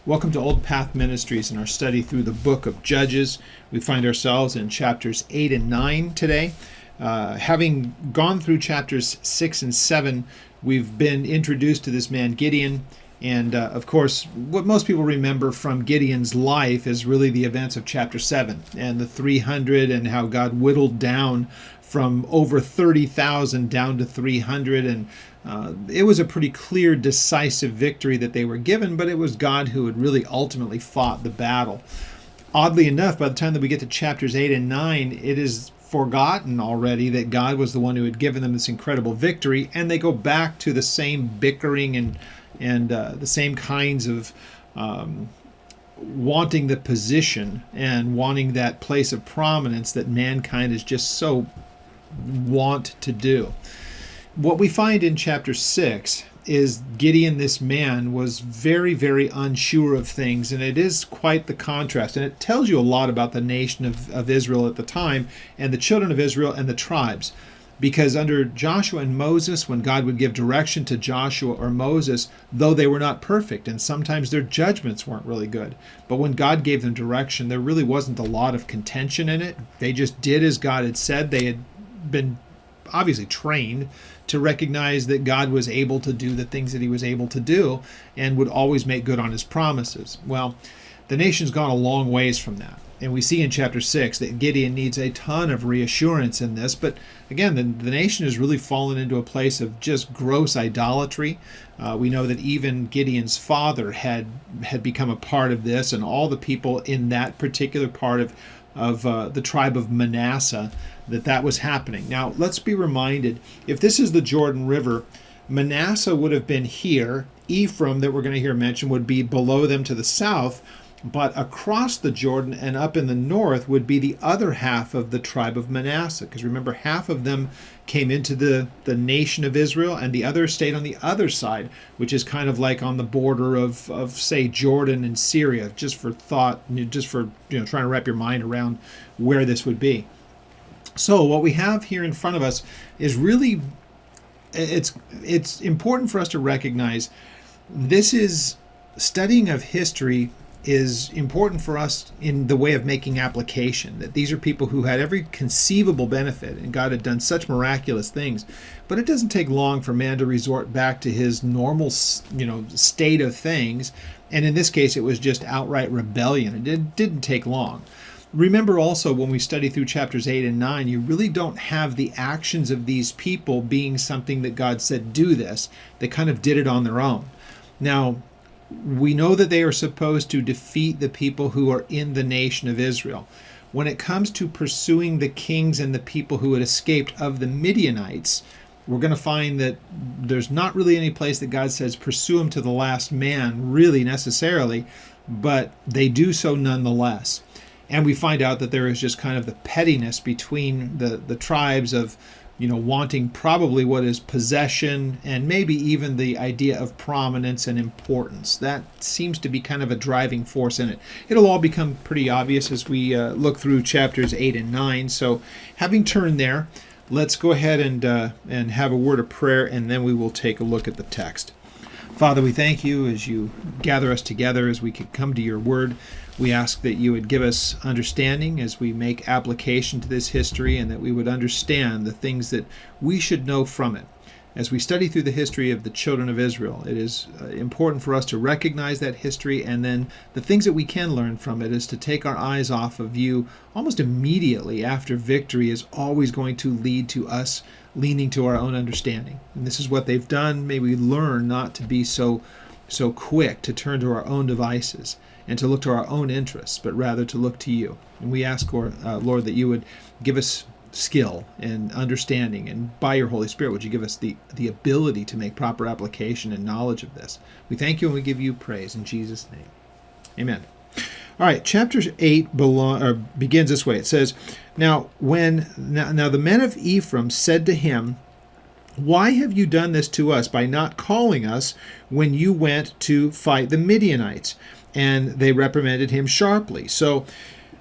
Welcome to Old Path Ministries and our study through the book of Judges. We find ourselves in chapters 8 and 9 today. Having gone through chapters 6 and 7, we've been introduced to this man Gideon. And of course, what most people remember from Gideon's life is really the events of chapter 7 and the 300 and how God whittled down from over 30,000 down to 300. And it was a pretty clear, decisive victory that they were given, but it was God who had really ultimately fought the battle. Oddly enough, by the time that we get to chapters 8 and 9, it is forgotten already that God was the one who had given them this incredible victory, and they go back to the same bickering and the same kinds of wanting the position and wanting that place of prominence that mankind is just so want to do. What we find in chapter 6 is Gideon, this man, was very, very unsure of things, and it is quite the contrast. And it tells you a lot about the nation of Israel at the time and the children of Israel and the tribes. Because under Joshua and Moses, when God would give direction to Joshua or Moses, though they were not perfect, and sometimes their judgments weren't really good, but when God gave them direction, there really wasn't a lot of contention in it. They just did as God had said. They had been obviously trained to recognize that God was able to do the things that he was able to do and would always make good on his promises. Well, the nation's gone a long ways from that. And we see in chapter 6 that Gideon needs a ton of reassurance in this. But again, the nation has really fallen into a place of just gross idolatry. We know that even Gideon's father had become a part of this, and all the people in that particular part of the tribe of Manasseh, that was happening. Now, let's be reminded, if this is the Jordan River, Manasseh would have been here. Ephraim, that we're going to hear mentioned, would be below them to the south. But across the Jordan and up in the north would be the other half of the tribe of Manasseh. Because remember, half of them came into the nation of Israel, and the other stayed on the other side, which is kind of like on the border of say, Jordan and Syria, just for thought, just for trying to wrap your mind around where this would be. So what we have here in front of us is really, it's important for us to recognize this is studying of history is important for us in the way of making application, that these are people who had every conceivable benefit and God had done such miraculous things. But it doesn't take long for man to resort back to his normal state of things, and in this case it was just outright rebellion. It didn't take long. Remember also, when we study through chapters 8 and 9, you really don't have the actions of these people being something that God said, do this. They kind of did it on their own. Now, we know that they are supposed to defeat the people who are in the nation of Israel. When it comes to pursuing the kings and the people who had escaped of the Midianites, we're going to find that there's not really any place that God says pursue them to the last man, really necessarily, but they do so nonetheless. And we find out that there is just kind of the pettiness between the tribes of wanting probably what is possession and maybe even the idea of prominence and importance. That seems to be kind of a driving force in it. It'll all become pretty obvious as we look through chapters 8 and 9. So having turned there, let's go ahead and have a word of prayer, and then we will take a look at the text. Father, we thank you as you gather us together, as we could come to your word. We ask that you would give us understanding as we make application to this history, and that we would understand the things that we should know from it. As we study through the history of the children of Israel, it is important for us to recognize that history, and then the things that we can learn from it is to take our eyes off of you almost immediately after victory is always going to lead to us leaning to our own understanding. And this is what they've done. May we learn not to be so quick to turn to our own devices and to look to our own interests, but rather to look to you. And we ask, Lord, that you would give us skill and understanding, and by your Holy Spirit would you give us the ability to make proper application and knowledge of this. We thank you and we give you praise in Jesus' name. Amen. All right, chapter 8 begins this way. It says, Now the men of Ephraim said to him, Why have you done this to us by not calling us when you went to fight the Midianites? And they reprimanded him sharply. So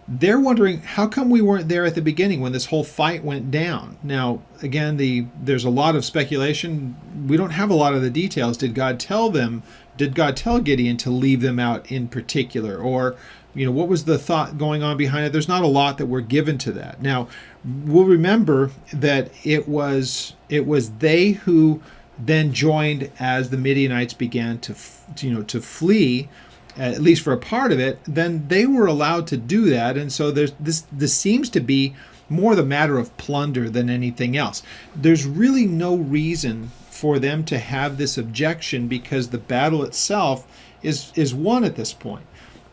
they're wondering, how come we weren't there at the beginning when this whole fight went down? Now, again, there's a lot of speculation. we don't have a lot of the details. Did God tell Gideon to leave them out in particular? Or, what was the thought going on behind it? There's not a lot that we're given to that. Now, we'll remember that it was they who then joined as the Midianites began to flee, at least for a part of it. Then they were allowed to do that, and so this seems to be more the matter of plunder than anything else. There's really no reason for them to have this objection, because the battle itself is won at this point.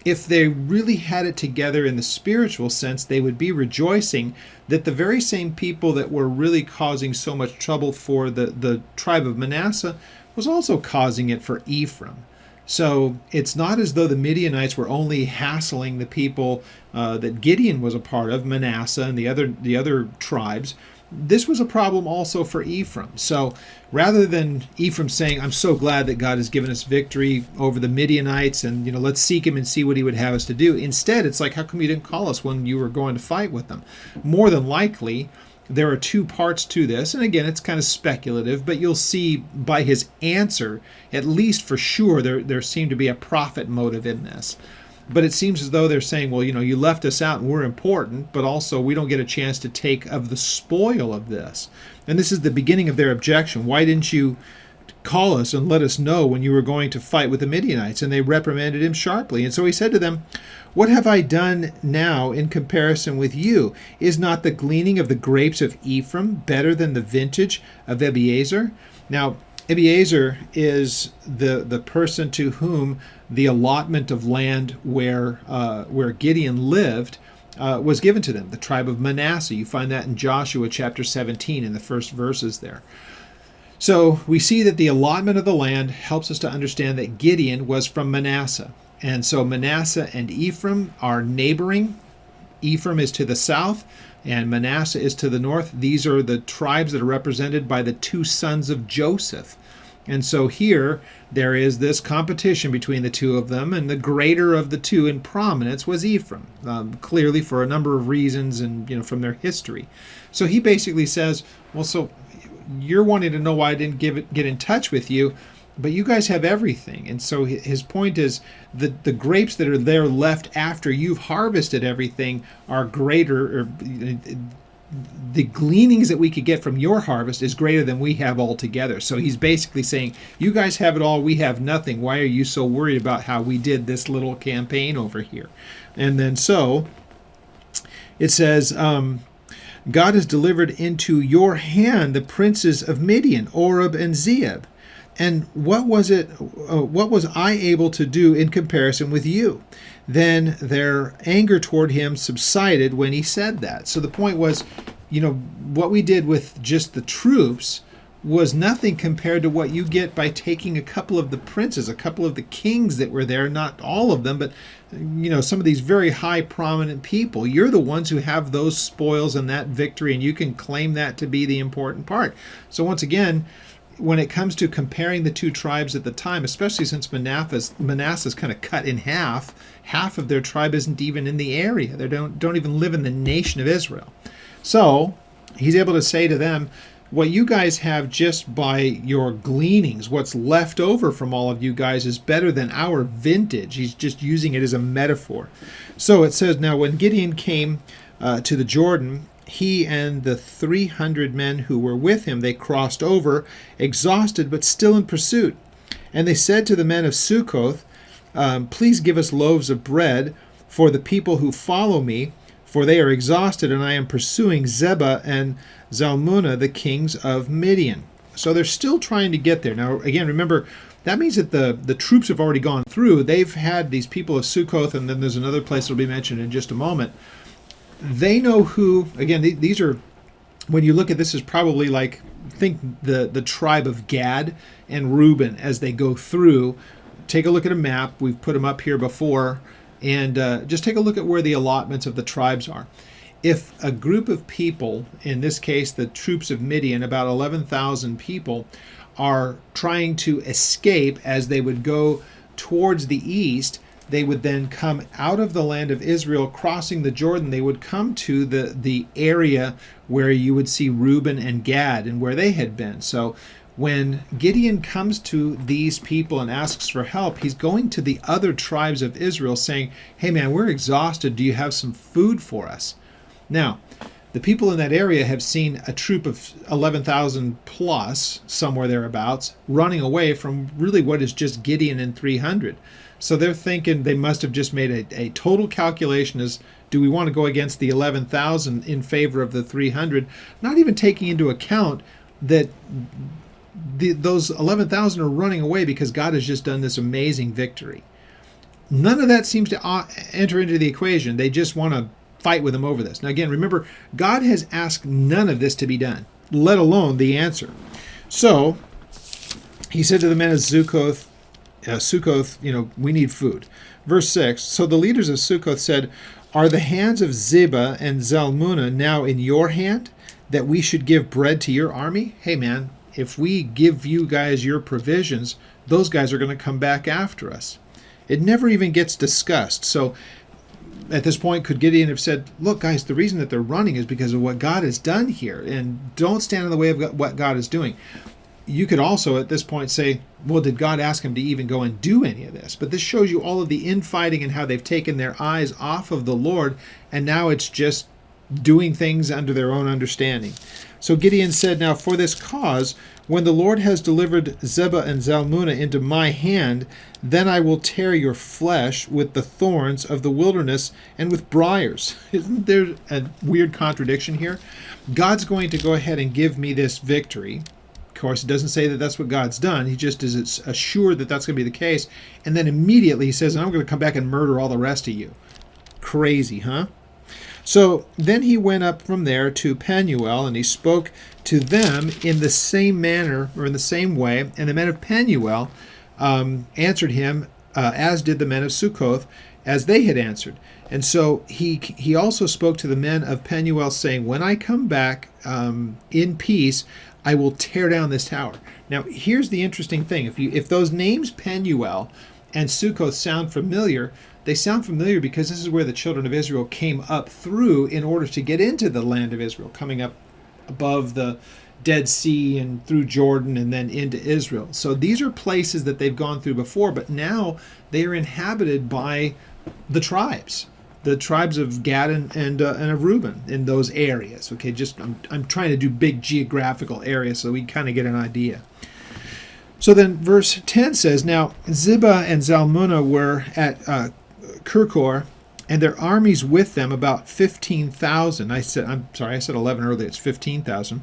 If they really had it together in the spiritual sense, they would be rejoicing that the very same people that were really causing so much trouble for the tribe of Manasseh was also causing it for Ephraim. So it's not as though the Midianites were only hassling the people that Gideon was a part of, Manasseh and the other tribes. This was a problem also for Ephraim. So rather than Ephraim saying, I'm so glad that God has given us victory over the Midianites, and let's seek him and see what he would have us to do. Instead, it's like, how come you didn't call us when you were going to fight with them? More than likely, there are two parts to this, and again, it's kind of speculative, but you'll see by his answer, at least for sure, there seemed to be a profit motive in this. But it seems as though they're saying, well, you left us out and we're important, but also we don't get a chance to take of the spoil of this. And this is the beginning of their objection. Why didn't you call us and let us know when you were going to fight with the Midianites? And they reprimanded him sharply. And so he said to them, what have I done now in comparison with you? Is not the gleaning of the grapes of Ephraim better than the vintage of Abiezer? Now, Abiezer is the person to whom the allotment of land where Gideon lived was given to them, the tribe of Manasseh. You find that in Joshua chapter 17 in the first verses there. So we see that the allotment of the land helps us to understand that Gideon was from Manasseh. And so Manasseh and Ephraim are neighboring. Ephraim is to the south, and Manasseh is to the north. These are the tribes that are represented by the two sons of Joseph. And so here there is this competition between the two of them, and the greater of the two in prominence was Ephraim, clearly for a number of reasons and from their history. So he basically says, well, so you're wanting to know why I didn't get in touch with you, but you guys have everything. And so his point is that the grapes that are there left after you've harvested everything are greater, or the gleanings that we could get from your harvest is greater than we have altogether. So he's basically saying, you guys have it all, we have nothing. Why are you so worried about how we did this little campaign over here? And then so it says, God has delivered into your hand the princes of Midian, Oreb and Zeeb. And what was I able to do in comparison with you? Then their anger toward him subsided when he said that. So the point was, what we did with just the troops was nothing compared to what you get by taking a couple of the princes, a couple of the kings that were there, not all of them, but some of these very high prominent people. You're the ones who have those spoils and that victory, and you can claim that to be the important part. So once again, when it comes to comparing the two tribes at the time, especially since Manasseh's kind of cut in half of their tribe isn't even in the area. They don't even live in the nation of Israel. So he's able to say to them, what you guys have just by your gleanings, what's left over from all of you guys is better than our vintage. He's just using it as a metaphor. So it says, now when Gideon came to the Jordan, he and the 300 men who were with him, they crossed over, exhausted but still in pursuit. And they said to the men of Succoth, please give us loaves of bread for the people who follow me, for they are exhausted, and I am pursuing Zebah and Zalmunna, the kings of Midian. So they're still trying to get there. Now, again, remember, that means that the troops have already gone through. They've had these people of Succoth, and then there's another place that will be mentioned in just a moment. They know who, again, these are, when you look at this, is probably like, think the tribe of Gad and Reuben as they go through. Take a look at a map. We've put them up here before. And just take a look at where the allotments of the tribes are. If a group of people, in this case the troops of Midian, about 11,000 people, are trying to escape as they would go towards the east, they would then come out of the land of Israel, crossing the Jordan. They would come to the area where you would see Reuben and Gad and where they had been. So when Gideon comes to these people and asks for help, he's going to the other tribes of Israel saying, hey man, we're exhausted. Do you have some food for us? Now, the people in that area have seen a troop of 11,000 plus, somewhere thereabouts, running away from really what is just Gideon and 300. So they're thinking they must have just made a total calculation as, do we want to go against the 11,000 in favor of the 300, not even taking into account that those 11,000 are running away because God has just done this amazing victory. None of that seems to enter into the equation. They just want to fight with him over this. Now again, remember, God has asked none of this to be done, let alone the answer. So he said to the men of Sukkoth, we need food. Verse 6, so the leaders of Sukkoth said, are the hands of Zebah and Zalmunna now in your hand, that we should give bread to your army? Hey man, if we give you guys your provisions, those guys are going to come back after us. It never even gets discussed. So at this point, could Gideon have said, look guys, the reason that they're running is because of what God has done here, and don't stand in the way of what God is doing. You could also at this point say, well, did God ask him to even go and do any of this? But this shows you all of the infighting and how they've taken their eyes off of the Lord, and now it's just doing things under their own understanding. So Gideon said, now for this cause, when the Lord has delivered Zebah and Zalmunna into my hand, then I will tear your flesh with the thorns of the wilderness and with briars. Isn't there a weird contradiction here? God's going to go ahead and give me this victory. Of course, it doesn't say that that's what God's done. He just is assured that that's going to be the case. And then immediately he says, I'm going to come back and murder all the rest of you. Crazy, huh? So then he went up from there to Penuel, and he spoke to them in the same manner, or in the same way. And the men of Penuel answered him, as did the men of Sukkoth, as they had answered. And so he also spoke to the men of Penuel, saying, when I come back in peace, I will tear down this tower. Now, here's the interesting thing. If those names Penuel and Sukkoth sound familiar, they sound familiar because this is where the children of Israel came up through in order to get into the land of Israel, coming up above the Dead Sea and through Jordan and then into Israel. So these are places that they've gone through before, but now they are inhabited by the tribes of Gad and of Reuben in those areas. Okay, I'm trying to do big geographical areas so we kind of get an idea. So then verse 10 says, now Zebah and Zalmunna were at Kirkor, and their armies with them about 15,000. I said 11 earlier, it's 15,000.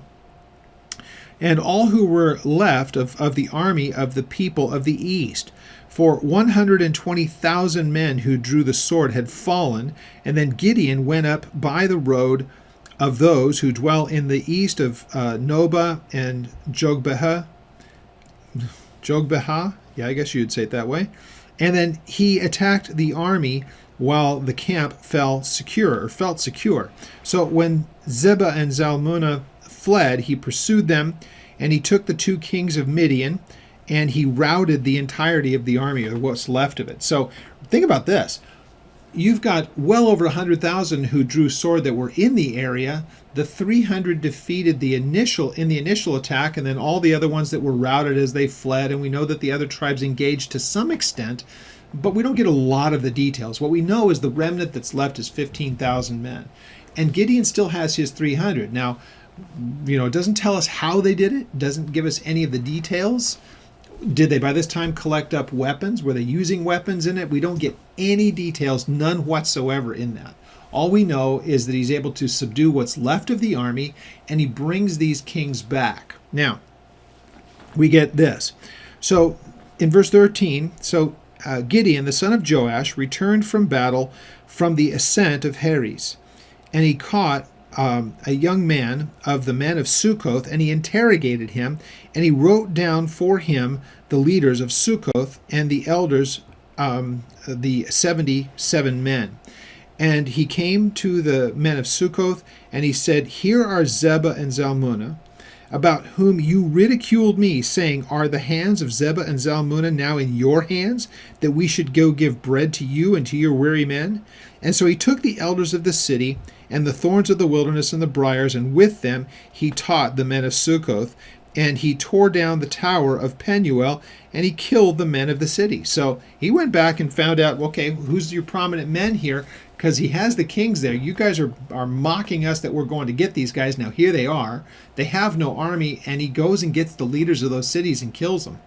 And all who were left of the army of the people of the east, for 120,000 men who drew the sword had fallen, and then Gideon went up by the road of those who dwell in the east of Nobah and Jogbehah. Yeah, I guess you'd say it that way. And then he attacked the army while the camp felt secure. So when Zebah and Zalmunna fled, he pursued them, and he took the two kings of Midian, and he routed the entirety of the army, or what's left of it. So think about this. You've got well over 100,000 who drew sword that were in the area. The 300 defeated in the initial attack, and then all the other ones that were routed as they fled. And we know that the other tribes engaged to some extent, but we don't get a lot of the details. What we know is the remnant that's left is 15,000 men. And Gideon still has his 300. Now, it doesn't tell us how they did it. It doesn't give us any of the details. Did they by this time collect up weapons? Were they using weapons in it? We don't get any details, none whatsoever in that. All we know is that he's able to subdue what's left of the army, and he brings these kings back. Now, we get this. So in verse 13, Gideon, the son of Joash, returned from battle from the ascent of Heres, and he caught a young man of the men of Sukkoth, and he interrogated him, and he wrote down for him the leaders of Sukkoth and the elders, the 77 men. And he came to the men of Sukkoth, and he said, here are Zebah and Zalmunna, about whom you ridiculed me, saying, are the hands of Zebah and Zalmunna now in your hands, that we should go give bread to you and to your weary men? And so he took the elders of the city, and the thorns of the wilderness and the briars, and with them he taught the men of Sukkoth, and he tore down the tower of Penuel, and he killed the men of the city. So he went back and found out, okay, who's your prominent men here? Because he has the kings there. You guys are mocking us that we're going to get these guys. Now here they are. They have no army, and he goes and gets the leaders of those cities and kills them,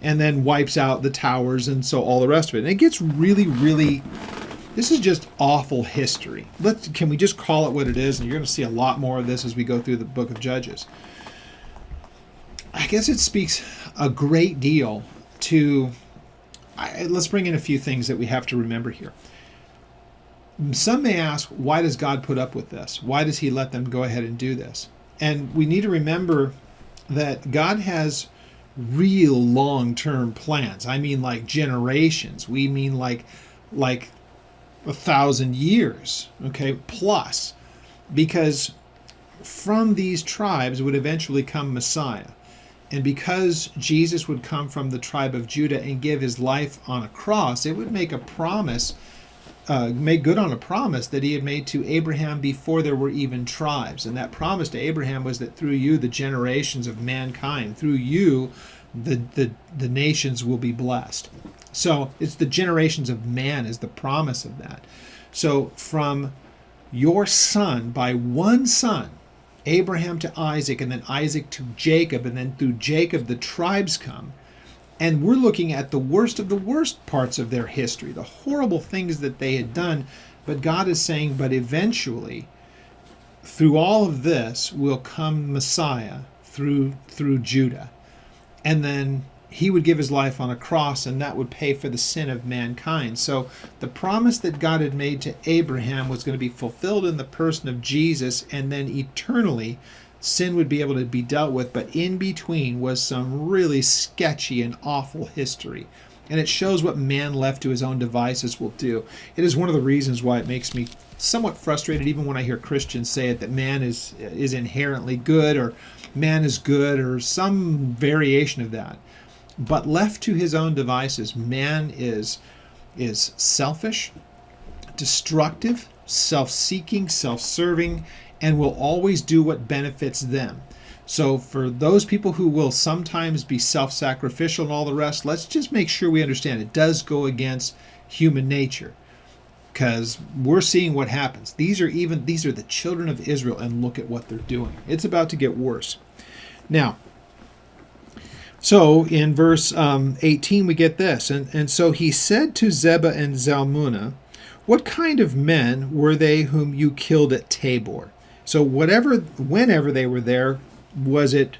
and then wipes out the towers and so all the rest of it. And it gets really, really, this is just awful history. Can we just call it what it is? And you're going to see a lot more of this as we go through the book of Judges. I guess it speaks a great deal to, let's bring in a few things that we have to remember here. Some may ask, why does God put up with this? Why does he let them go ahead and do this? And we need to remember that God has real long-term plans. I mean like generations. We mean like 1,000 years, okay, plus. Because from these tribes would eventually come Messiah. And because Jesus would come from the tribe of Judah and give his life on a cross, it would make a promise, make good on a promise that he had made to Abraham before there were even tribes. And that promise to Abraham was that through you, the generations of mankind, through you, the nations will be blessed. So it's the generations of man is the promise of that. So from your son, by one son, Abraham to Isaac, and then Isaac to Jacob, and then through Jacob the tribes come. And we're looking at the worst of the worst parts of their history, the horrible things that they had done. But God is saying, but eventually, through all of this will come Messiah through Judah. And then he would give his life on a cross, and that would pay for the sin of mankind. So the promise that God had made to Abraham was going to be fulfilled in the person of Jesus, and then eternally sin would be able to be dealt with. But in between was some really sketchy and awful history. And it shows what man left to his own devices will do. It is one of the reasons why it makes me somewhat frustrated, even when I hear Christians say it, that man is inherently good, or man is good, or some variation of that. But left to his own devices, man is selfish, destructive, self-seeking, self-serving, and will always do what benefits them. So for those people who will sometimes be self-sacrificial and all the rest, let's just make sure we understand it does go against human nature, because we're seeing what happens. These are the children of Israel, and look at what they're doing. It's about to get worse. Now, so in verse 18 we get this, and so he said to Zebah and Zalmunna, what kind of men were they whom you killed at Tabor? So whenever they were there, was it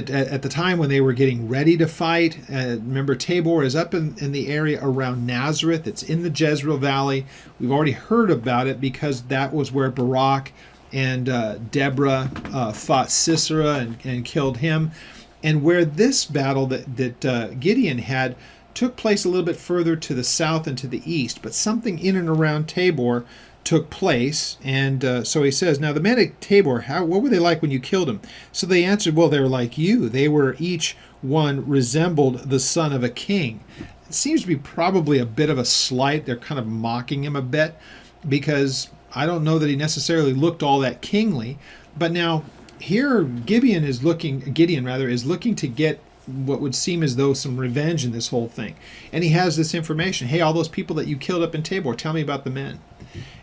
at the time when they were getting ready to fight? Remember, Tabor is up in the area around Nazareth. It's in the Jezreel Valley. We've already heard about it because that was where Barak and Deborah fought Sisera and killed him. And where this battle that Gideon had took place a little bit further to the south and to the east, but something in and around Tabor took place. And so he says, now the men at Tabor, what were they like when you killed them? So they answered, well, they were like you. They were each one resembled the son of a king. It seems to be probably a bit of a slight. They're kind of mocking him a bit, because I don't know that he necessarily looked all that kingly. But now here Gideon is looking to get what would seem as though some revenge in this whole thing. And he has this information. Hey, all those people that you killed up in Tabor, tell me about the men.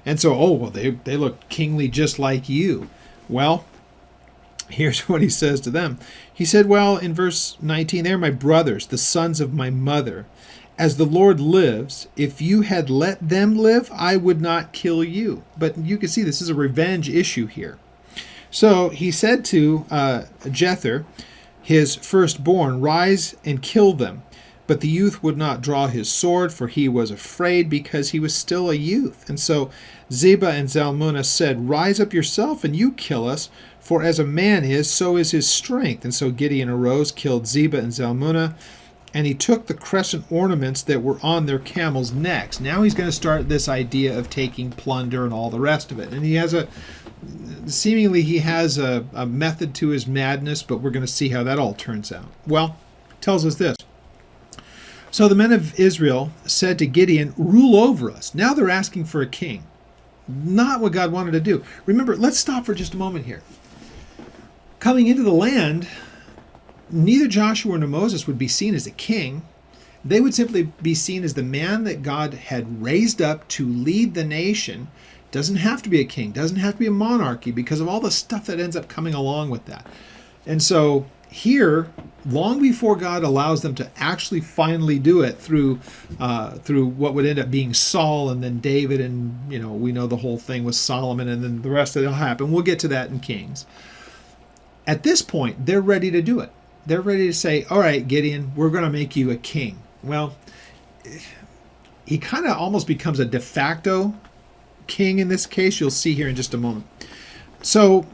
And so, they look kingly just like you. Well, here's what he says to them. He said, well, in verse 19, they're my brothers, the sons of my mother. As the Lord lives, if you had let them live, I would not kill you. But you can see this is a revenge issue here. So he said to Jether, his firstborn, rise and kill them. But the youth would not draw his sword, for he was afraid, because he was still a youth. And so Zebah and Zalmunna said, rise up yourself, and you kill us, for as a man is, so is his strength. And so Gideon arose, killed Zebah and Zalmunna, and he took the crescent ornaments that were on their camels' necks. Now he's going to start this idea of taking plunder and all the rest of it. And he has a method to his madness, but we're going to see how that all turns out. Well, it tells us this. So the men of Israel said to Gideon, rule over us. Now they're asking for a king. Not what God wanted to do. Remember, let's stop for just a moment here. Coming into the land, neither Joshua nor Moses would be seen as a king. They would simply be seen as the man that God had raised up to lead the nation. Doesn't have to be a king, doesn't have to be a monarchy, because of all the stuff that ends up coming along with that. And so here, long before God allows them to actually finally do it through what would end up being Saul and then David, and we know the whole thing with Solomon, and then the rest of it will happen. We'll get to that in Kings. At this point, they're ready to do it. They're ready to say, all right, Gideon, we're going to make you a king. Well, he kind of almost becomes a de facto king in this case. You'll see here in just a moment. So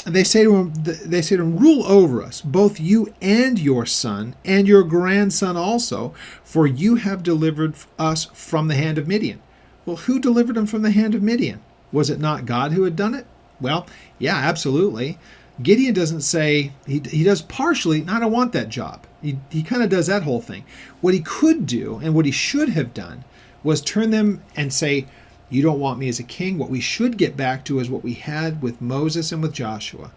they say to him, rule over us, both you and your son and your grandson also, for you have delivered us from the hand of Midian. Well, who delivered them from the hand of Midian? Was it not God who had done it? Well, yeah, absolutely. Gideon doesn't say, he does partially, I don't want that job. He kind of does that whole thing. What he could do, and what he should have done, was turn them and say, you don't want me as a king. What we should get back to is what we had with Moses and with Joshua,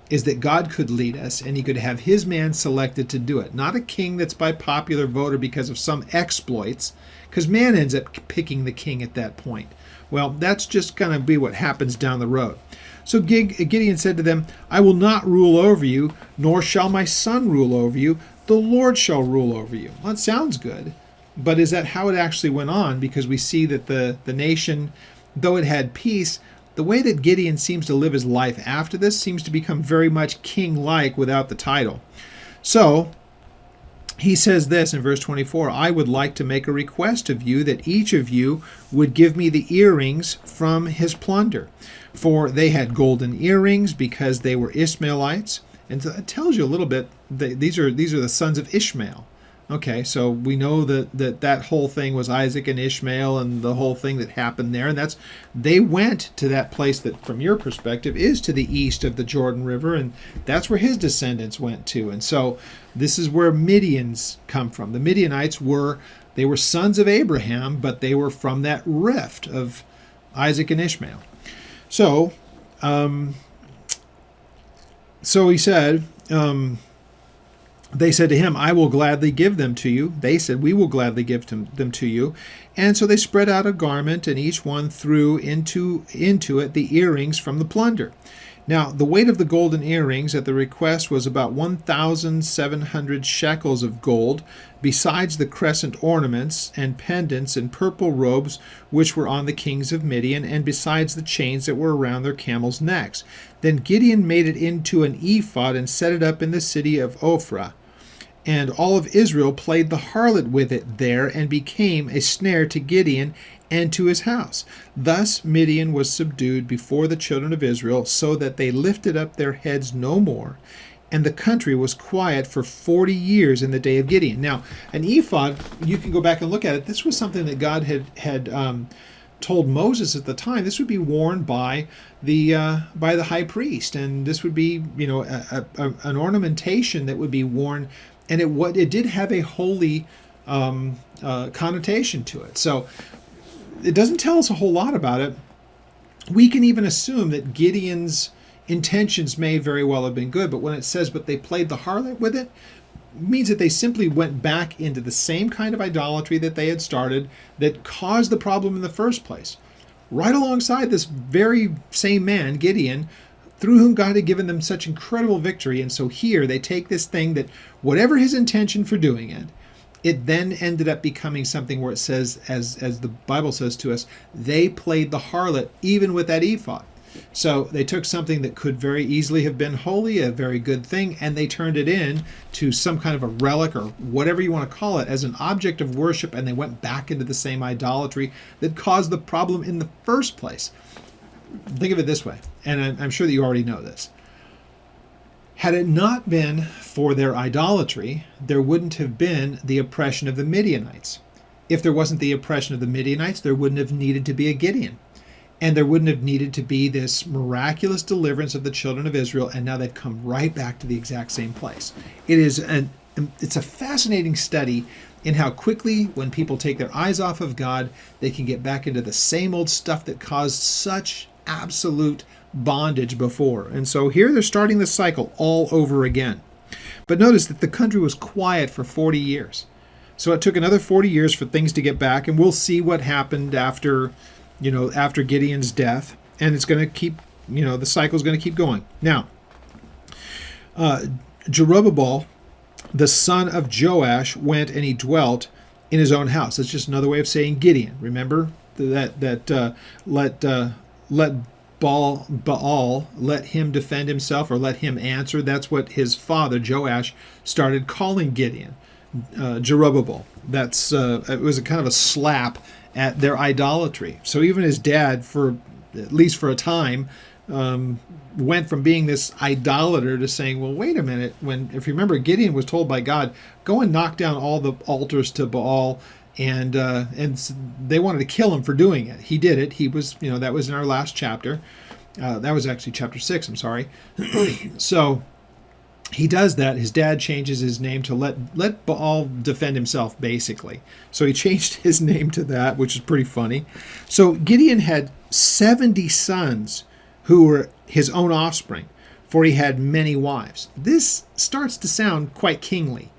is that God could lead us and he could have his man selected to do it. Not a king that's by popular vote or because of some exploits, because man ends up picking the king at that point. Well, that's just going to be what happens down the road. So Gideon said to them, I will not rule over you, nor shall my son rule over you. The Lord shall rule over you. Well, that sounds good, but is that how it actually went on? Because we see that the nation, though it had peace, the way that Gideon seems to live his life after this seems to become very much king-like without the title. So he says this in verse 24, I would like to make a request of you that each of you would give me the earrings from his plunder. For they had golden earrings because they were Ishmaelites. And so it tells you a little bit, these are the sons of Ishmael. Okay, so we know that whole thing was Isaac and Ishmael and the whole thing that happened there. And they went to that place that, from your perspective, is to the east of the Jordan River. And that's where his descendants went to. And so this is where Midians come from. The Midianites were sons of Abraham, but they were from that rift of Isaac and Ishmael. So he said, they said to him, I will gladly give them to you. They said, we will gladly give them to you. And so they spread out a garment, and each one threw into it the earrings from the plunder. Now, the weight of the golden earrings at the request was about 1,700 shekels of gold, besides the crescent ornaments and pendants and purple robes which were on the kings of Midian, and besides the chains that were around their camels' necks. Then Gideon made it into an ephod and set it up in the city of Ophrah. And all of Israel played the harlot with it there, and became a snare to Gideon and to his house. Thus Midian was subdued before the children of Israel, so that they lifted up their heads no more, and the country was quiet for 40 years in the day of Gideon. Now, an ephod, you can go back and look at it. This was something that God had told Moses at the time. This would be worn by the high priest, and this would be an ornamentation that would be worn, and it did have a holy connotation to it. So it doesn't tell us a whole lot about it. We can even assume that Gideon's intentions may very well have been good, but when it says, but they played the harlot with it, means that they simply went back into the same kind of idolatry that they had started that caused the problem in the first place. Right alongside this very same man, Gideon, through whom God had given them such incredible victory. And so here they take this thing that, whatever his intention for doing it, it then ended up becoming something where it says, as the Bible says to us, they played the harlot even with that ephod. So they took something that could very easily have been holy, a very good thing, and they turned it in to some kind of a relic, or whatever you want to call it, as an object of worship, and they went back into the same idolatry that caused the problem in the first place. Think of it this way, and I'm sure that you already know this. Had it not been for their idolatry, there wouldn't have been the oppression of the Midianites. If there wasn't the oppression of the Midianites, there wouldn't have needed to be a Gideon. And there wouldn't have needed to be this miraculous deliverance of the children of Israel, and now they've come right back to the exact same place. It's a fascinating study in how quickly, when people take their eyes off of God, they can get back into the same old stuff that caused such absolute bondage before. And so here they're starting the cycle all over again. But notice that the country was quiet for 40 years. So it took another 40 years for things to get back, and we'll see what happened after, after Gideon's death. And it's going to keep, the cycle is going to keep going. Now, Jerubbaal, the son of Joash, went and he dwelt in his own house. That's just another way of saying Gideon. Remember that let Baal let him defend himself, or let him answer. That's what his father Joash started calling Gideon, Jerubbaal. That's it was a kind of a slap at their idolatry. So even his dad, at least for a time, went from being this idolater to saying, well, wait a minute. If you remember, Gideon was told by God, go and knock down all the altars to Baal, and they wanted to kill him for doing it. He did it. He was, that was in our last chapter. That was actually chapter 6, I'm sorry. So he does that. His dad changes his name to let Baal defend himself, basically. So he changed his name to that, which is pretty funny. So Gideon had 70 sons who were his own offspring, for he had many wives. This starts to sound quite kingly.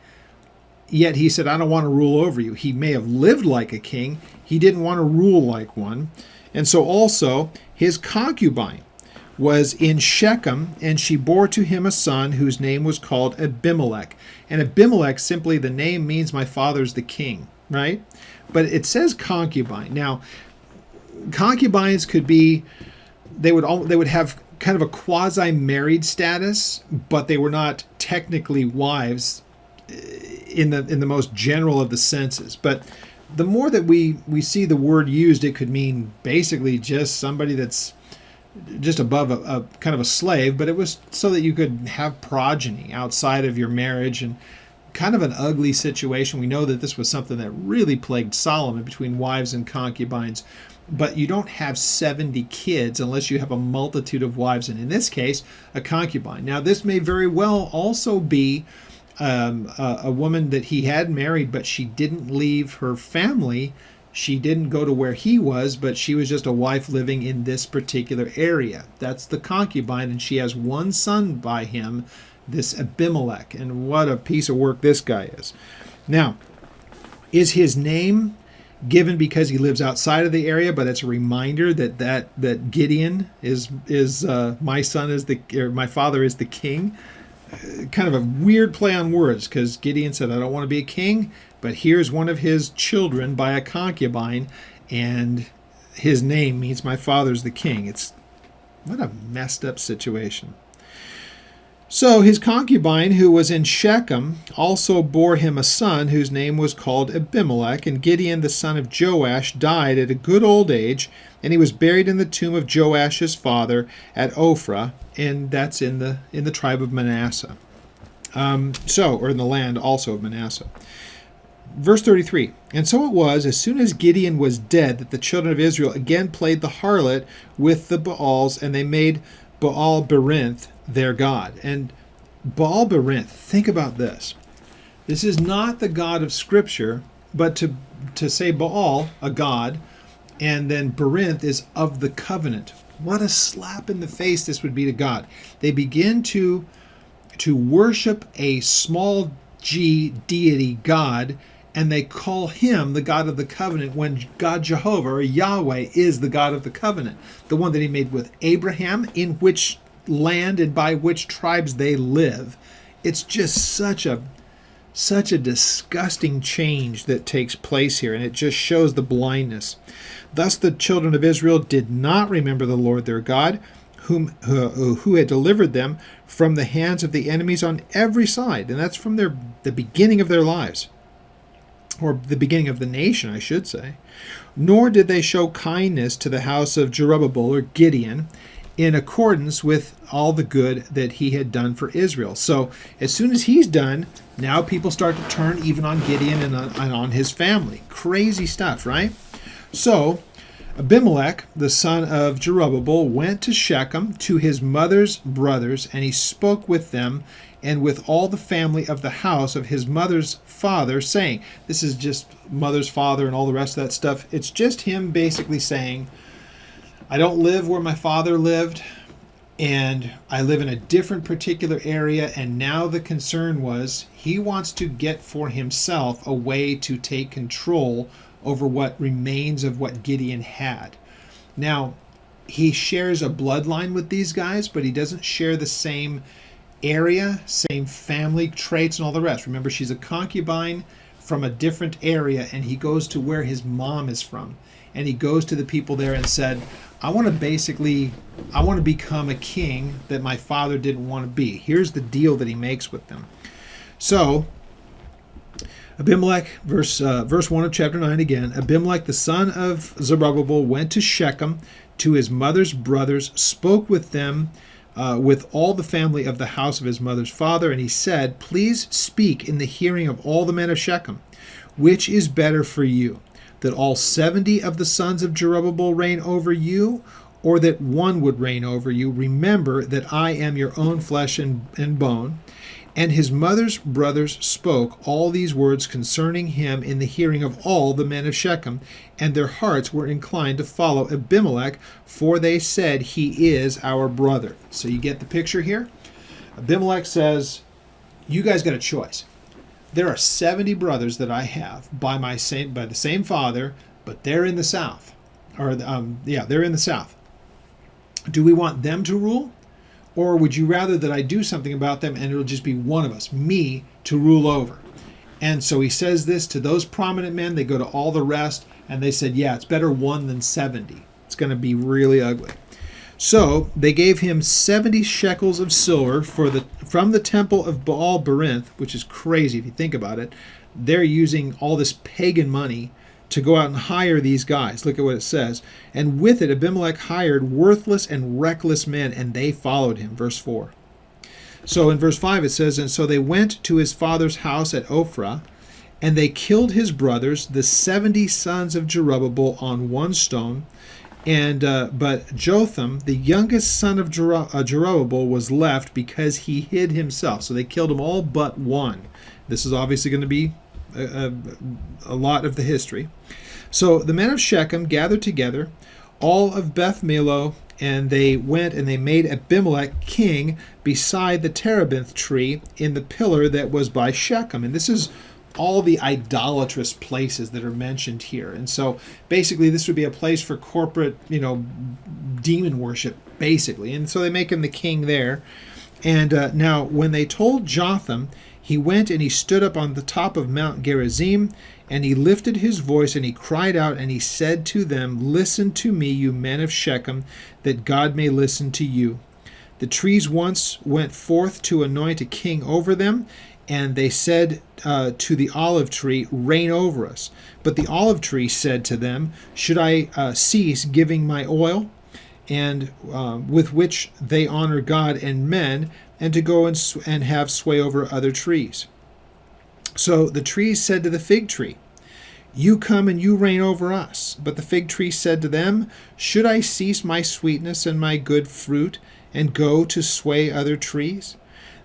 Yet he said, I don't want to rule over you. He may have lived like a king. He didn't want to rule like one. And so also his concubine was in Shechem, and she bore to him a son whose name was called Abimelech. And Abimelech, simply the name means my father's the king, right? But it says concubine. Now, concubines could be, they would have kind of a quasi-married status, but they were not technically wives in the most general of the senses. But the more that we see the word used, it could mean basically just somebody that's just above a kind of a slave, but it was so that you could have progeny outside of your marriage, and kind of an ugly situation. We know that this was something that really plagued Solomon between wives and concubines, but you don't have 70 kids unless you have a multitude of wives, and in this case, a concubine. Now, this may very well also be a woman that he had married, but she didn't leave her family. She didn't go to where he was, but she was just a wife living in this particular area. That's the concubine, and she has one son by him, this Abimelech. And what a piece of work this guy is. Now, is his name given because he lives outside of the area? But it's a reminder that Gideon is my son is my father is the king. Kind of a weird play on words, because Gideon said, I don't want to be a king, but here's one of his children by a concubine, and his name means my father's the king. What a messed up situation. So his concubine, who was in Shechem, also bore him a son whose name was called Abimelech, and Gideon the son of Joash died at a good old age, and he was buried in the tomb of Joash his father at Ophrah, and that's in the tribe of Manasseh. Or in the land also of Manasseh. Verse 33, and so it was, as soon as Gideon was dead, that the children of Israel again played the harlot with the Baals, and they made Baal-Berinth their god. And Baal-Berinth, think about this. This is not the God of Scripture, but to say Baal, a god, and then Berinth is of the covenant. What a slap in the face this would be to God. They begin to worship a small g deity God, and they call him the God of the covenant, when God Jehovah, or Yahweh, is the God of the covenant, the one that he made with Abraham, in which land and by which tribes they live. It's just such a disgusting change that takes place here, and it just shows the blindness. Thus the children of Israel did not remember the Lord their God, who had delivered them from the hands of the enemies on every side. And that's from the beginning of their lives, or the beginning of the nation, I should say. Nor did they show kindness to the house of Jerubbaal, or Gideon, in accordance with all the good that he had done for Israel. So as soon as he's done, now people start to turn even on Gideon and on his family. Crazy stuff, right? So Abimelech, the son of Jerubbaal, went to Shechem to his mother's brothers, and he spoke with them and with all the family of the house of his mother's father, saying, this is just mother's father and all the rest of that stuff. It's just him basically saying, I don't live where my father lived. and I live in a different particular area, and now the concern was he wants to get for himself a way to take control over what remains of what Gideon had. Now, he shares a bloodline with these guys, but he doesn't share the same area, same family traits, and all the rest. Remember, she's a concubine from a different area, and he goes to where his mom is from. And he goes to the people there and said, I want to become a king that my father didn't want to be. Here's the deal that he makes with them. So, Abimelech, verse 1 of chapter 9 again, Abimelech the son of Zerubbabel went to Shechem to his mother's brothers, spoke with them, with all the family of the house of his mother's father, and he said, Please speak in the hearing of all the men of Shechem, which is better for you, that all 70 of the sons of Zerubbabel reign over you, or that one would reign over you? Remember that I am your own flesh and bone. And his mother's brothers spoke all these words concerning him in the hearing of all the men of Shechem, and their hearts were inclined to follow Abimelech, for they said, He is our brother. So you get the picture here? Abimelech says, you guys got a choice. There are 70 brothers that I have by the same father, but they're in the south. They're in the south. Do we want them to rule? Or would you rather that I do something about them and it'll just be one of us, me, to rule over? And so he says this to those prominent men. They go to all the rest and they said, yeah, it's better 1 than 70. It's going to be really ugly. So they gave him 70 shekels of silver from the temple of Baal Berinth, which is crazy if you think about it. They're using all this pagan money to go out and hire these guys. Look at what it says. And with it, Abimelech hired worthless and reckless men, and they followed him. Verse 4. So in verse 5 it says, And so they went to his father's house at Ophrah, and they killed his brothers, the 70 sons of Zerubbabel, on one stone. And but Jotham, the youngest son of Zerubbabel, was left because he hid himself. So they killed them all but one. This is obviously going to be a lot of the history. So the men of Shechem gathered together, all of Beth Millo, and they went and they made Abimelech king beside the terebinth tree in the pillar that was by Shechem. And this is all the idolatrous places that are mentioned here. And so basically this would be a place for corporate, demon worship, basically. And so they make him the king there. And now when they told Jotham, he went and he stood up on the top of Mount Gerizim, and he lifted his voice and he cried out and he said to them, Listen to me, you men of Shechem, that God may listen to you. The trees once went forth to anoint a king over them, and they said to the olive tree, Reign over us. But the olive tree said to them, Should I cease giving my oil, and with which they honor God and men, and to go and have sway over other trees? So the trees said to the fig tree, You come and you reign over us. But the fig tree said to them, Should I cease my sweetness and my good fruit, and go to sway other trees?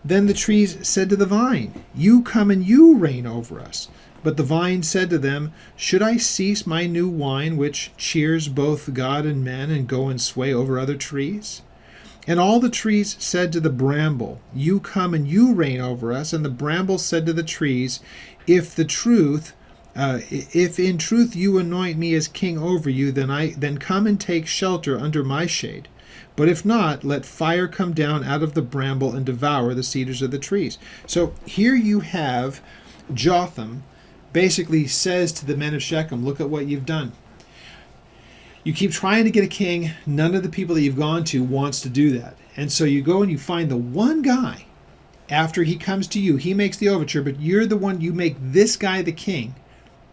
Then the trees said to the vine, You come and you reign over us. But the vine said to them, Should I cease my new wine, which cheers both God and men, and go and sway over other trees? And all the trees said to the bramble, You come and you reign over us. And the bramble said to the trees, If in truth you anoint me as king over you, then come and take shelter under my shade. But if not, let fire come down out of the bramble and devour the cedars of the trees. So here you have Jotham basically says to the men of Shechem, Look at what you've done. You keep trying to get a king. None of the people that you've gone to wants to do that. And so you go and you find the one guy. After he comes to you, he makes the overture, but you're the one, you make this guy the king.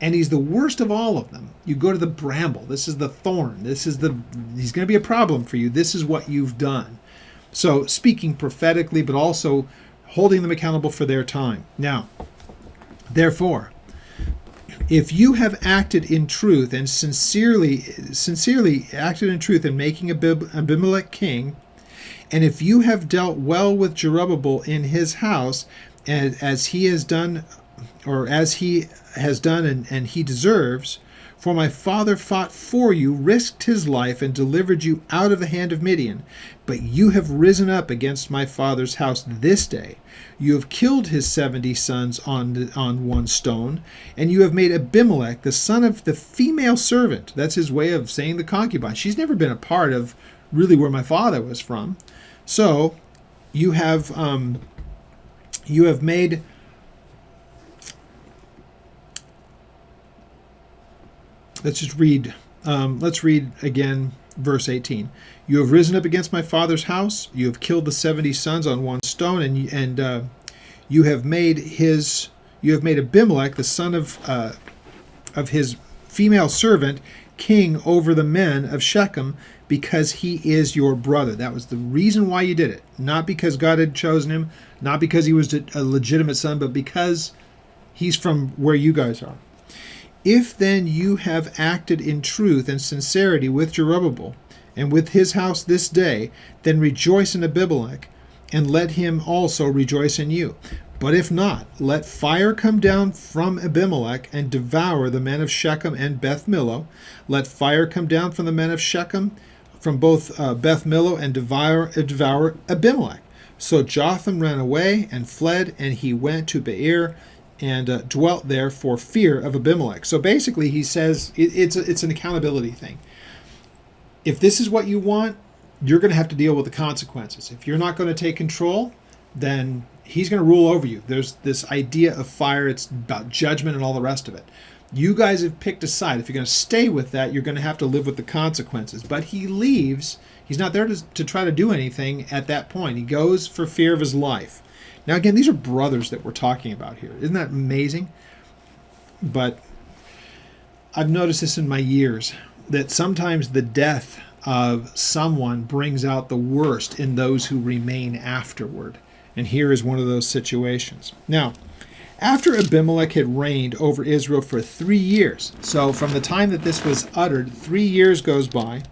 And he's the worst of all of them. You go to the bramble. This is the thorn. He's going to be a problem for you. This is what you've done. So speaking prophetically, but also holding them accountable for their time. Now, therefore, if you have acted in truth and sincerely acted in truth in making Abimelech king, and if you have dealt well with Zerubbabel in his house, as he has done and he deserves, For my father fought for you, risked his life, and delivered you out of the hand of Midian. But you have risen up against my father's house this day. You have killed his 70 sons on one stone, and you have made Abimelech, the son of the female servant. That's his way of saying the concubine. She's never been a part of really where my father was from. So you have made... Let's read again verse 18. You have risen up against my father's house. You have killed the 70 sons on one stone, and you have made Abimelech, the son of his female servant, king over the men of Shechem, because he is your brother. That was the reason why you did it. Not because God had chosen him, not because he was a legitimate son, but because he's from where you guys are. If then you have acted in truth and sincerity with Jerubbabel and with his house this day, then rejoice in Abimelech, and let him also rejoice in you. But if not, let fire come down from Abimelech and devour the men of Shechem and Beth Millo. Let fire come down from the men of Shechem, from both Beth Millo, and devour Abimelech. So Jotham ran away and fled, and he went to Beer and dwelt there for fear of Abimelech. So basically he says it's an accountability thing. If this is what you want, you're going to have to deal with the consequences. If you're not going to take control, then he's going to rule over you. There's this idea of fire. It's about judgment and all the rest of it. You guys have picked a side. If you're going to stay with that, you're going to have to live with the consequences. But he leaves. He's not there to try to do anything at that point. He goes for fear of his life. Now, again, these are brothers that we're talking about here. Isn't that amazing? But I've noticed this in my years, that sometimes the death of someone brings out the worst in those who remain afterward. And here is one of those situations. Now, after Abimelech had reigned over Israel for 3 years, so from the time that this was uttered, 3 years goes by,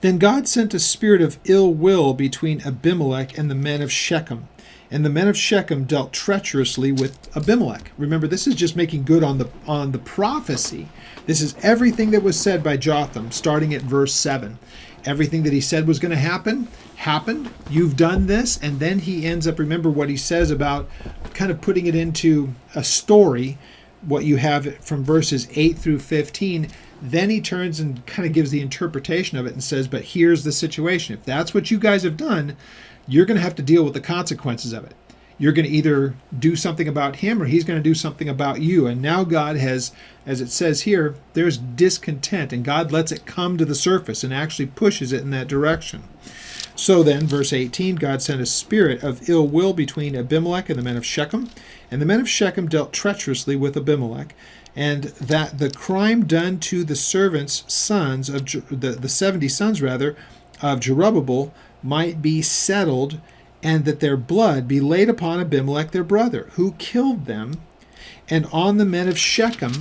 then God sent a spirit of ill will between Abimelech and the men of Shechem. And the men of Shechem dealt treacherously with Abimelech. Remember, this is just making good on the prophecy. This is everything that was said by Jotham, starting at verse 7. Everything that he said was going to happen, happened. You've done this. And then he ends up, remember what he says about kind of putting it into a story, what you have from verses 8 through 15. Then he turns and kind of gives the interpretation of it and says, but here's the situation. If that's what you guys have done, you're going to have to deal with the consequences of it. You're going to either do something about him or he's going to do something about you. And now God has, as it says here, there's discontent, and God lets it come to the surface and actually pushes it in that direction. So then, verse 18, God sent a spirit of ill will between Abimelech and the men of Shechem. And the men of Shechem dealt treacherously with Abimelech, and that the crime done to the servants' sons, of the 70 sons rather, of Jerubbabel, might be settled, and that their blood be laid upon Abimelech their brother, who killed them, and on the men of Shechem,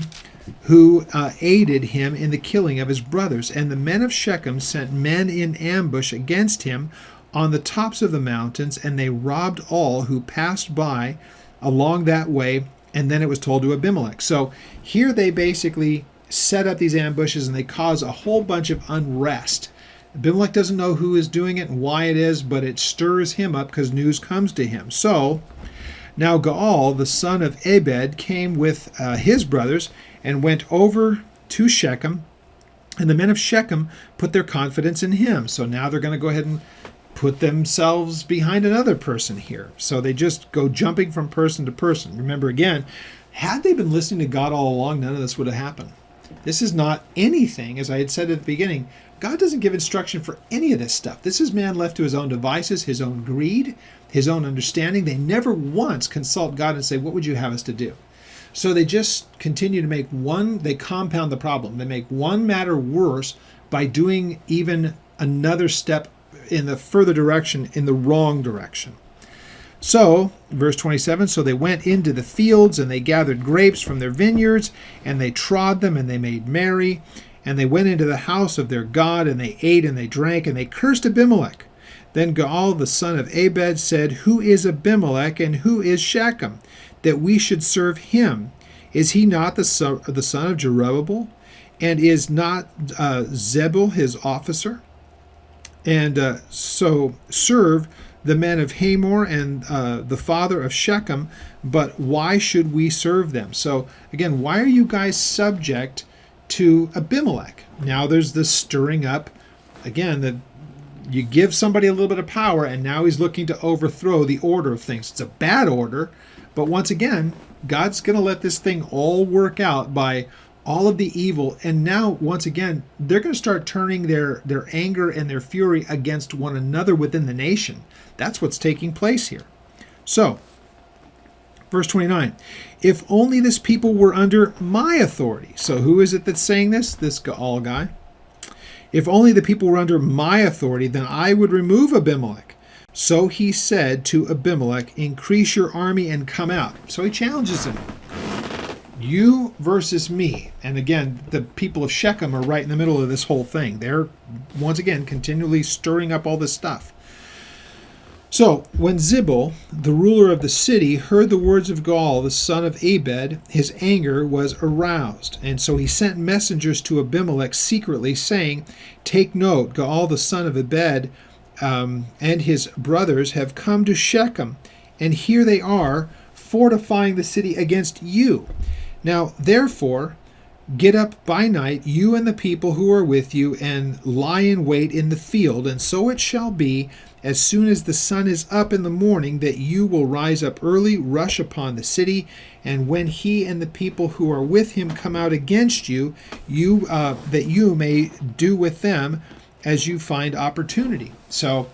who aided him in the killing of his brothers. And the men of Shechem sent men in ambush against him on the tops of the mountains, and they robbed all who passed by along that way. And then it was told to Abimelech. So here they basically set up these ambushes, and they cause a whole bunch of unrest. Abimelech doesn't know who is doing it and why it is, but it stirs him up because news comes to him. So now Gaal, the son of Ebed, came with his brothers and went over to Shechem, and the men of Shechem put their confidence in him. So now they're going to go ahead and put themselves behind another person here. So they just go jumping from person to person. Remember, again, had they been listening to God all along, none of this would have happened. This is not anything, as I had said at the beginning, God doesn't give instruction for any of this stuff. This is man left to his own devices, his own greed, his own understanding. They never once consult God and say, what would you have us to do? So they just continue to they compound the problem. They make one matter worse by doing even another step in the further direction, in the wrong direction. So, verse 27, so they went into the fields, and they gathered grapes from their vineyards, and they trod them, and they made merry. And they went into the house of their God, and they ate and they drank, and they cursed Abimelech. Then Gaal the son of Ebed said, who is Abimelech, and who is Shechem, that we should serve him? Is he not the son of Jerubbaal? And is not Zebul his officer? And so serve the men of Hamor and the father of Shechem, but why should we serve them? So again, why are you guys subject to Abimelech? Now there's this stirring up, again, that you give somebody a little bit of power, and now he's looking to overthrow the order of things. It's a bad order, but once again, God's going to let this thing all work out by all of the evil. And now, once again, they're going to start turning their anger and their fury against one another within the nation. That's what's taking place here. So, verse 29, if only this people were under my authority. So who is it that's saying this? This Gaal guy. If only the people were under my authority, then I would remove Abimelech. So he said to Abimelech, increase your army and come out. So he challenges him. You versus me. And again, the people of Shechem are right in the middle of this whole thing. They're, once again, continually stirring up all this stuff. So when Zebul, the ruler of the city, heard the words of Gaal, the son of Ebed, his anger was aroused. And so he sent messengers to Abimelech secretly, saying, take note, Gaal, the son of Ebed, and his brothers have come to Shechem, and here they are, fortifying the city against you. Now, therefore, get up by night, you and the people who are with you, and lie in wait in the field, and so it shall be, as soon as the sun is up in the morning, that you will rise up early, rush upon the city, and when he and the people who are with him come out against you, that you may do with them as you find opportunity. So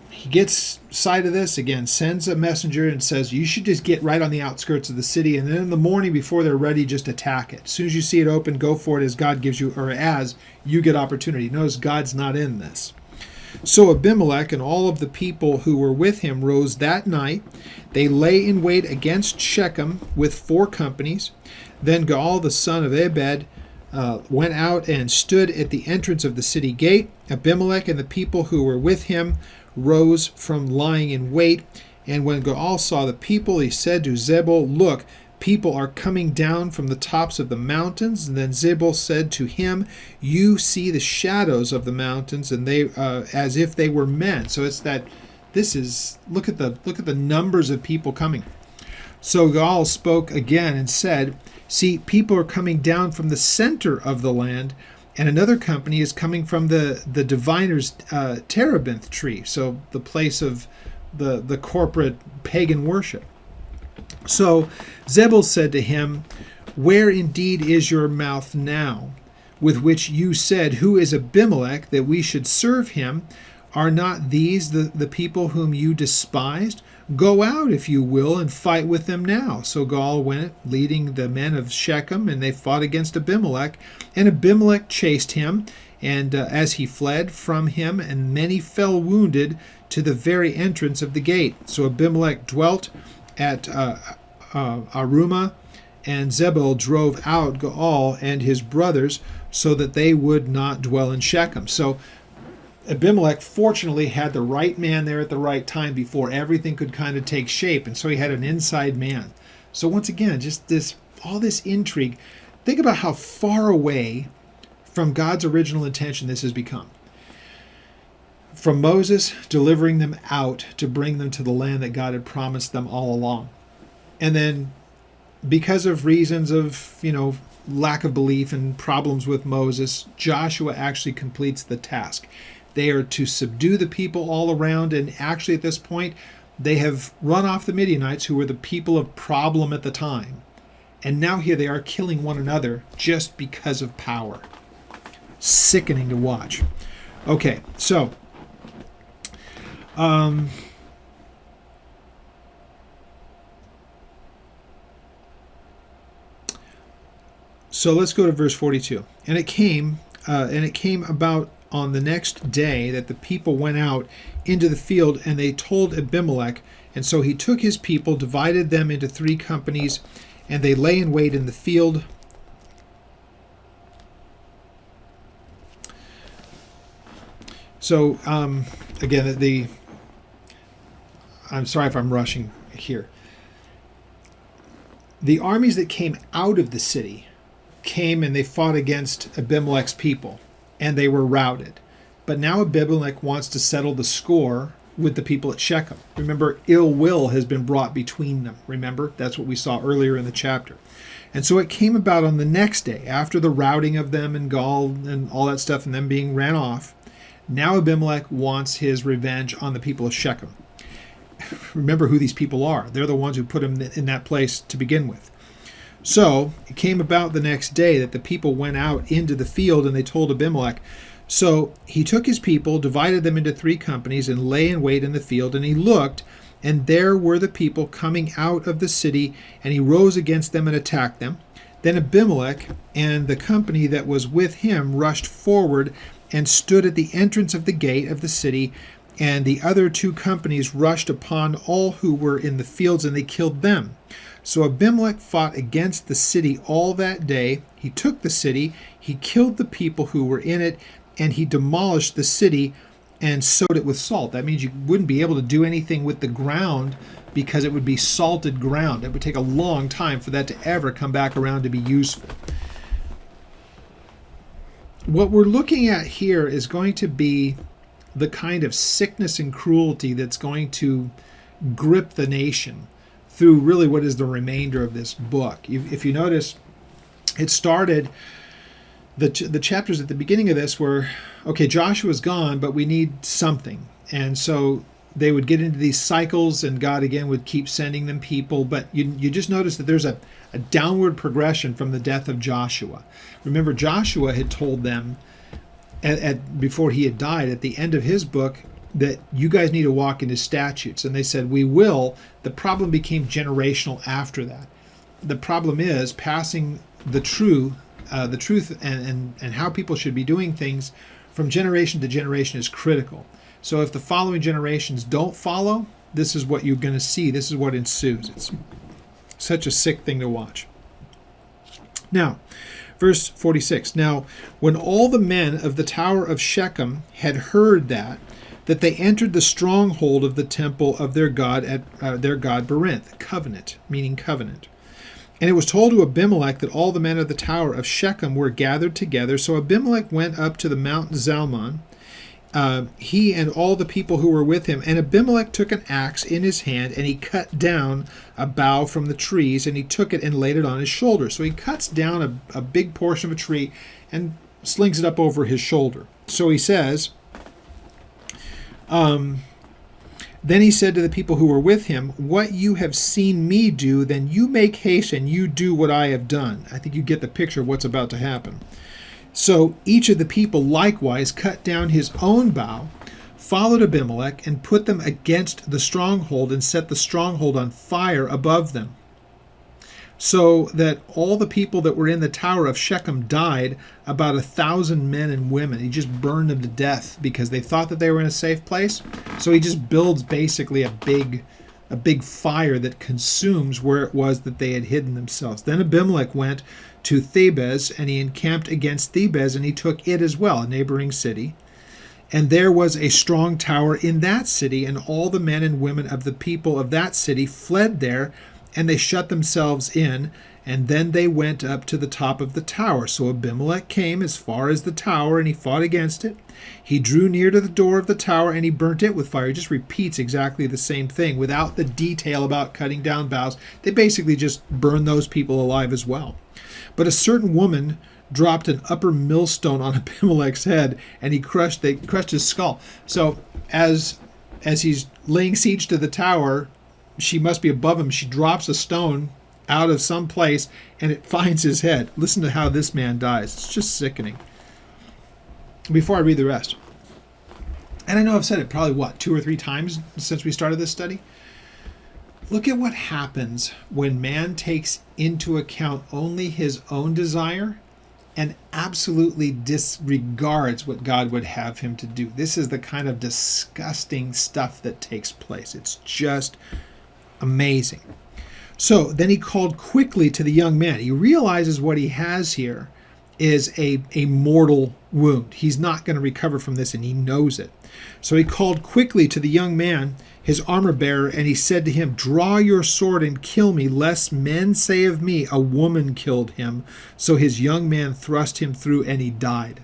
he gets sight of this, again, sends a messenger and says, you should just get right on the outskirts of the city, and then in the morning before they're ready, just attack it. As soon as you see it open, go for it as God gives you, or as you get opportunity. Notice God's not in this. So Abimelech and all of the people who were with him rose that night. They lay in wait against Shechem with 4 companies. Then Gaal, the son of Ebed, went out and stood at the entrance of the city gate. Abimelech and the people who were with him rose from lying in wait. And when Gaal saw the people, he said to Zebul, look, people are coming down from the tops of the mountains. And then Zebul said to him, you see the shadows of the mountains, and they as if they were men. So it's that this is, look at the numbers of people coming. So Gaal spoke again and said, see, people are coming down from the center of the land, and another company is coming from the diviner's terebinth tree, so the place of the corporate pagan worship. So Zebul said to him, where indeed is your mouth now, with which you said, who is Abimelech, that we should serve him? Are not these the people whom you despised? Go out, if you will, and fight with them now. So Gaal went, leading the men of Shechem, and they fought against Abimelech. And Abimelech chased him, and as he fled from him, and many fell wounded to the very entrance of the gate. So Abimelech dwelt at Arumah, and Zebul drove out Gaal and his brothers, so that they would not dwell in Shechem. So Abimelech fortunately had the right man there at the right time before everything could kind of take shape, and so he had an inside man. So once again, just all this intrigue. Think about how far away from God's original intention this has become. From Moses delivering them out to bring them to the land that God had promised them all along. And then because of reasons of, lack of belief and problems with Moses, Joshua actually completes the task. They are to subdue the people all around, and actually at this point, they have run off the Midianites, who were the people of problem at the time. And now here they are killing one another just because of power. Sickening to watch. Okay, so let's go to verse 42. And it came about on the next day that the people went out into the field, and they told Abimelech. And so he took his people, divided them into 3 companies, and they lay in wait in the field. So again, I'm sorry if I'm rushing here. The armies that came out of the city came and they fought against Abimelech's people, and they were routed. But now Abimelech wants to settle the score with the people at Shechem. Remember, ill will has been brought between them. Remember, that's what we saw earlier in the chapter. And so it came about on the next day, after the routing of them and Gaul and all that stuff and them being ran off. Now Abimelech wants his revenge on the people of Shechem. Remember who these people are. They're the ones who put him in that place to begin with. So it came about the next day that the people went out into the field and they told Abimelech. So he took his people, divided them into 3 companies, and lay in wait in the field. And he looked, and there were the people coming out of the city, and he rose against them and attacked them. Then Abimelech and the company that was with him rushed forward and stood at the entrance of the gate of the city, and the other 2 companies rushed upon all who were in the fields, and they killed them. So Abimelech fought against the city all that day. He took the city, he killed the people who were in it, and he demolished the city and sowed it with salt. That means you wouldn't be able to do anything with the ground because it would be salted ground. It would take a long time for that to ever come back around to be useful. What we're looking at here is going to be the kind of sickness and cruelty that's going to grip the nation through really what is the remainder of this book. If you notice, it started, the chapters at the beginning of this were, okay, Joshua's gone, but we need something. And so they would get into these cycles, and God again would keep sending them people. But you just notice that there's a downward progression from the death of Joshua. Remember, Joshua had told them before he had died, at the end of his book, that you guys need to walk in his statutes. And they said, we will. The problem became generational after that. The problem is passing the truth and how people should be doing things from generation to generation is critical. So if the following generations don't follow, this is what you're going to see. This is what ensues. It's such a sick thing to watch. Now, verse 46. Now, when all the men of the tower of Shechem had heard that they entered the stronghold of the temple of their God at their God Berinth, covenant, meaning covenant. And it was told to Abimelech that all the men of the tower of Shechem were gathered together. So Abimelech went up to the Mount Zalmon, he and all the people who were with him. And Abimelech took an axe in his hand, and he cut down a bough from the trees, and he took it and laid it on his shoulder. So he cuts down a big portion of a tree and slings it up over his shoulder. So he says, then he said to the people who were with him, what you have seen me do, then you make haste and you do what I have done. I think you get the picture of what's about to happen. So each of the people likewise cut down his own bough, followed Abimelech, and put them against the stronghold, and set the stronghold on fire above them. So that all the people that were in the tower of Shechem died, about 1,000 men and women. He just burned them to death because they thought that they were in a safe place. So he just builds basically a big fire that consumes where it was that they had hidden themselves. Then Abimelech went to Thebez, and he encamped against Thebez, and he took it as well, a neighboring city. And there was a strong tower in that city, and all the men and women of the people of that city fled there, and they shut themselves in, and then they went up to the top of the tower. So Abimelech came as far as the tower, and he fought against it. He drew near to the door of the tower, and he burnt it with fire. He just repeats exactly the same thing without the detail about cutting down boughs. They basically just burn those people alive as well. But a certain woman dropped an upper millstone on Abimelech's head, and they crushed his skull. So as he's laying siege to the tower, she must be above him. She drops a stone out of some place, and it finds his head. Listen to how this man dies. It's just sickening. Before I read the rest, and I know I've said it probably, 2 or 3 times since we started this study. Look at what happens when man takes into account only his own desire and absolutely disregards what God would have him to do. This is the kind of disgusting stuff that takes place. It's just amazing. So then he called quickly to the young man. He realizes what he has here, is a mortal wound. He's not going to recover from this, and he knows it. So he called quickly to the young man, his armor bearer, and he said to him, "Draw your sword and kill me, lest men say of me, a woman killed him." So his young man thrust him through, and he died.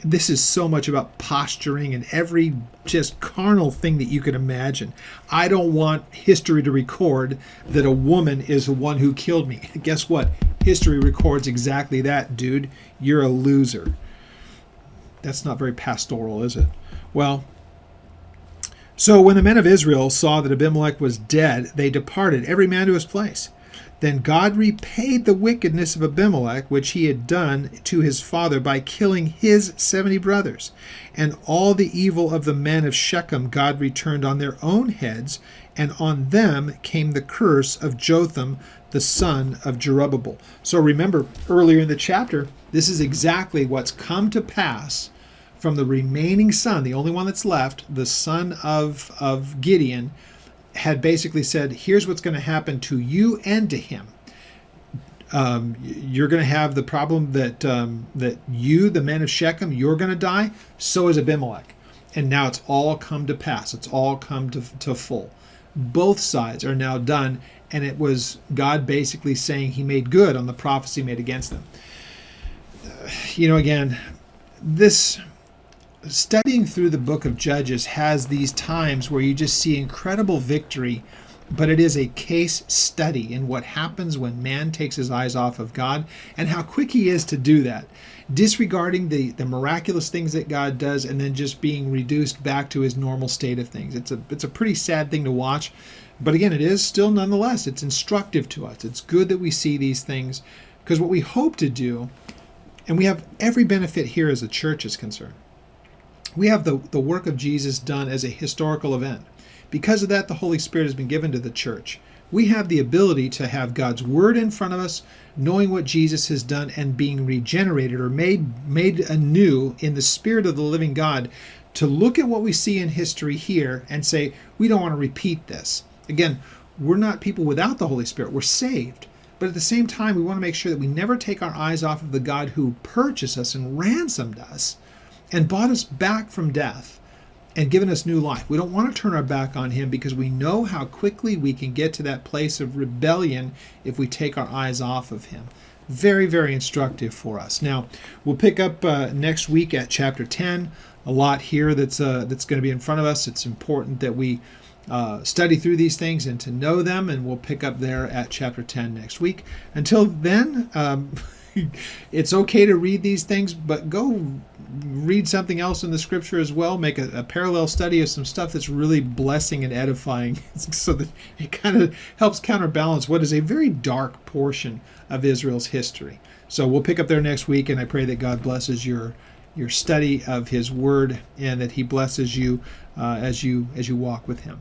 This is so much about posturing and every just carnal thing that you can imagine. I don't want history to record that a woman is the one who killed me. Guess what? History records exactly that, dude. You're a loser. That's not very pastoral, is it? Well, so when the men of Israel saw that Abimelech was dead, they departed, every man to his place. Then God repaid the wickedness of Abimelech, which he had done to his father by killing his 70 brothers. And all the evil of the men of Shechem God returned on their own heads, and on them came the curse of Jotham, the son of Jerubbaal. So remember, earlier in the chapter, this is exactly what's come to pass from the remaining son, the only one that's left, the son of Gideon, had basically said, here's what's going to happen to you and to him. You're going to have the problem that you, the men of Shechem, you're going to die. So is Abimelech. And now it's all come to pass. It's all come to full. Both sides are now done. And it was God basically saying he made good on the prophecy made against them. Again, this studying through the book of Judges has these times where you just see incredible victory, but it is a case study in what happens when man takes his eyes off of God and how quick he is to do that, disregarding the miraculous things that God does and then just being reduced back to his normal state of things. It's a pretty sad thing to watch, but again, it is still nonetheless, it's instructive to us. It's good that we see these things, because what we hope to do, and we have every benefit here as the church is concerned, we have the work of Jesus done as a historical event. Because of that, the Holy Spirit has been given to the church. We have the ability to have God's word in front of us, knowing what Jesus has done and being regenerated or made anew in the Spirit of the living God, to look at what we see in history here and say, we don't want to repeat this. Again, we're not people without the Holy Spirit. We're saved. But at the same time, we want to make sure that we never take our eyes off of the God who purchased us and ransomed us and bought us back from death and given us new life. We don't want to turn our back on him, because we know how quickly we can get to that place of rebellion if we take our eyes off of him. Very, very instructive for us. Now, we'll pick up next week at chapter 10. A lot here that's going to be in front of us. It's important that we study through these things and to know them, and we'll pick up there at chapter 10 next week. Until then, it's okay to read these things, but go read something else in the scripture as well. Make a parallel study of some stuff that's really blessing and edifying, so that it kind of helps counterbalance what is a very dark portion of Israel's history. So we'll pick up there next week, and I pray that God blesses your study of his word, and that he blesses you as you walk with him.